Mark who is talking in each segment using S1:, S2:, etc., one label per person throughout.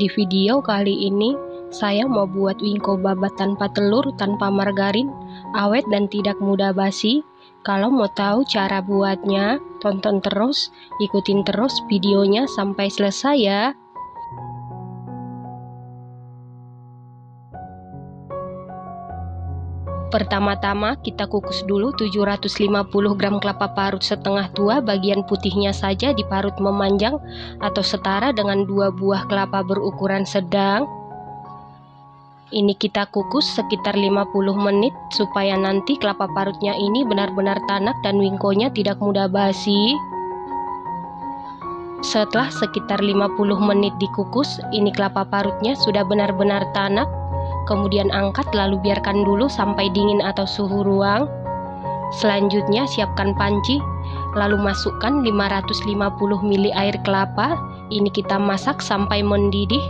S1: Di video kali ini, saya mau buat wingko babat tanpa telur, tanpa margarin, awet dan tidak mudah basi. Kalau mau tahu cara buatnya, tonton terus, ikutin terus videonya sampai selesai ya. Pertama-tama kita kukus dulu 750 gram kelapa parut setengah tua, bagian putihnya saja diparut memanjang atau setara dengan 2 buah kelapa berukuran sedang. Ini kita kukus sekitar 50 menit supaya nanti kelapa parutnya ini benar-benar tanak dan wingkonya tidak mudah basi. Setelah sekitar 50 menit dikukus, ini kelapa parutnya sudah benar-benar tanak. Kemudian angkat lalu biarkan dulu sampai dingin atau suhu ruang. Selanjutnya siapkan panci, lalu masukkan 550 ml air kelapa. Ini kita masak sampai mendidih.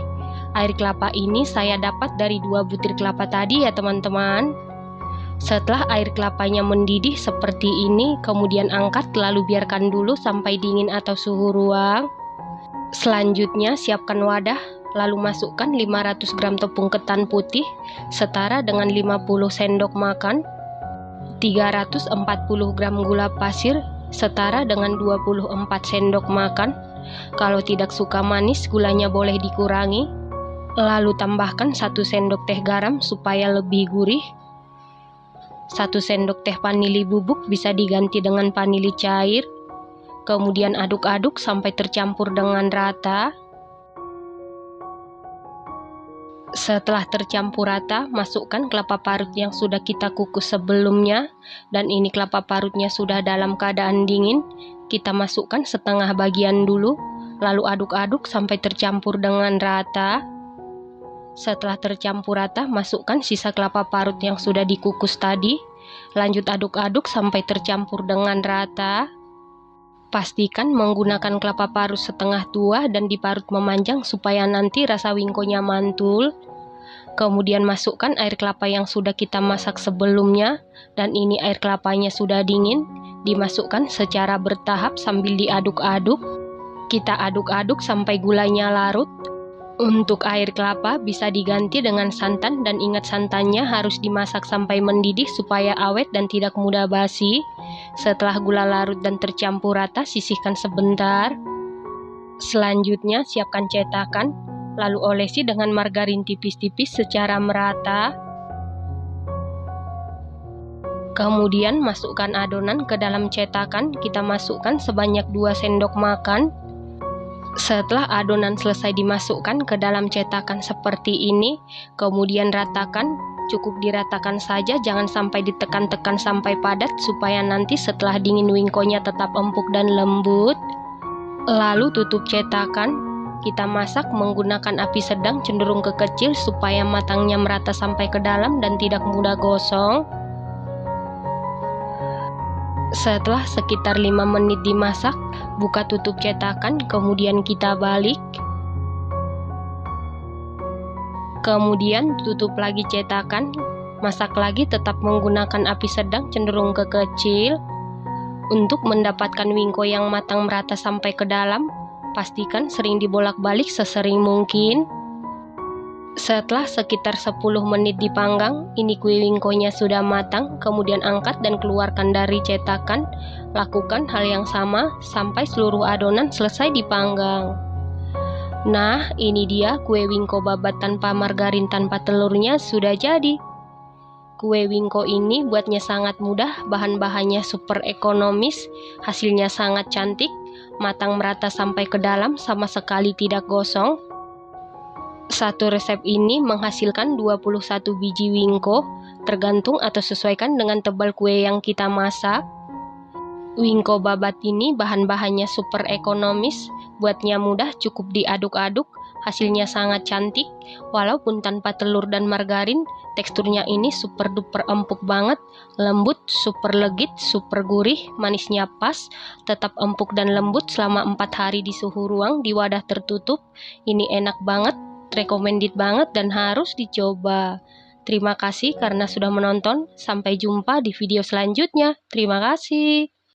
S1: Air kelapa ini saya dapat dari 2 butir kelapa tadi ya teman-teman. Setelah air kelapanya mendidih seperti ini, kemudian angkat lalu biarkan dulu sampai dingin atau suhu ruang. Selanjutnya siapkan wadah, lalu masukkan 500 gram tepung ketan putih setara dengan 50 sendok makan, 340 gram gula pasir setara dengan 24 sendok makan. Kalau tidak suka manis, gulanya boleh dikurangi. Lalu tambahkan 1 sendok teh garam supaya lebih gurih. 1 sendok teh vanili bubuk bisa diganti dengan vanili cair. Kemudian aduk-aduk sampai tercampur dengan rata. Setelah tercampur rata, masukkan kelapa parut yang sudah kita kukus sebelumnya. Dan ini kelapa parutnya sudah dalam keadaan dingin. Kita masukkan setengah bagian dulu, lalu aduk-aduk sampai tercampur dengan rata. Setelah tercampur rata, masukkan sisa kelapa parut yang sudah dikukus tadi. Lanjut aduk-aduk sampai tercampur dengan rata. Pastikan menggunakan kelapa parut setengah tua dan diparut memanjang supaya nanti rasa wingkonya mantul. Kemudian masukkan air kelapa yang sudah kita masak sebelumnya, dan ini air kelapanya sudah dingin. Dimasukkan secara bertahap sambil diaduk-aduk. Kita aduk-aduk sampai gulanya larut. Untuk air kelapa bisa diganti dengan santan, dan ingat santannya harus dimasak sampai mendidih supaya awet dan tidak mudah basi. Setelah gula larut dan tercampur rata, sisihkan sebentar. Selanjutnya siapkan cetakan, lalu olesi dengan margarin tipis-tipis secara merata. Kemudian masukkan adonan ke dalam cetakan, kita masukkan sebanyak 2 sendok makan. Setelah adonan selesai dimasukkan ke dalam cetakan seperti ini, kemudian ratakan, cukup diratakan saja, jangan sampai ditekan-tekan sampai padat supaya nanti setelah dingin wingkonya tetap empuk dan lembut. Lalu tutup cetakan, kita masak menggunakan api sedang cenderung ke kecil supaya matangnya merata sampai ke dalam dan tidak mudah gosong. Setelah sekitar 5 menit dimasak, buka tutup cetakan, kemudian kita balik. Kemudian tutup lagi cetakan, masak lagi tetap menggunakan api sedang cenderung ke kecil. Untuk mendapatkan wingko yang matang merata sampai ke dalam, pastikan sering dibolak-balik sesering mungkin. Setelah sekitar 10 menit dipanggang, ini kue wingkonya sudah matang. Kemudian angkat dan keluarkan dari cetakan. Lakukan hal yang sama sampai seluruh adonan selesai dipanggang. Nah, ini dia kue wingko babat tanpa margarin, tanpa telurnya sudah jadi. Kue wingko ini buatnya sangat mudah, bahan-bahannya super ekonomis, hasilnya sangat cantik, matang merata sampai ke dalam, sama sekali tidak gosong. Satu resep ini menghasilkan 21 biji wingko, tergantung atau sesuaikan dengan tebal kue yang kita masak. Wingko babat ini bahan-bahannya super ekonomis, buatnya mudah, cukup diaduk-aduk, hasilnya sangat cantik. Walaupun tanpa telur dan margarin, teksturnya ini super duper empuk banget, lembut, super legit, super gurih, manisnya pas, tetap empuk dan lembut selama 4 hari di suhu ruang di wadah tertutup. Ini enak banget, recommended banget dan harus dicoba. Terima kasih karena sudah menonton. Sampai jumpa di video selanjutnya. Terima kasih.